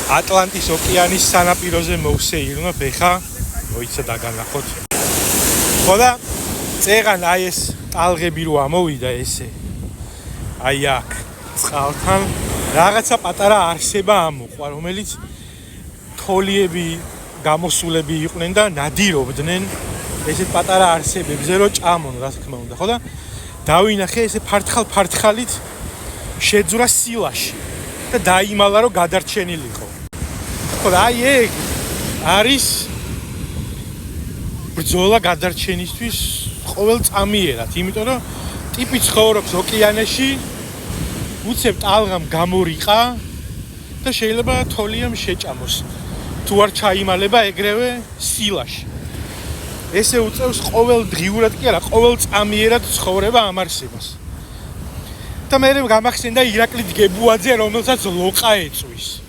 ატლანტის ოკეანის სანაპიროზე მოვსეირნოთ ეხა, მოიცა დაგანახოთ. ხო და წეღან აი ეს ტალღები რო ამოვიდა ესე. აი აქ წყალთან რაღაცა პატარა არსება ამოყვა, რომელიც თოლიები გამოსულები იყვნენ და ნადირობდნენ ესეთ პატარა არსებებზე რომ ჭამონ, რა თქმა უნდა, ხო და დავინახე ესე ფართხალით შეძვრა სილაში და დაიმალა რომ გადარჩენილიყო. ხო და აი ეგ არის ბრძოლა გადარჩენისთვის ყოველ წამიერად, იმიტომ რომ ტიპი ცხოვრობს ოკეანეში, უცებ ტალღამ გამორიყა და შეიძლება თოლიამ შეჭამოს. თუ არ ჩაიმალება ეგრევე სილაში. ესე უწევს ყოველ დღიურად კი არა, ყოველ წამიერად ცხოვრება ამ არსებას. და მე გამახსენდა ირაკლი დგებუაძე, რომელსაც ლოყა ეწვის.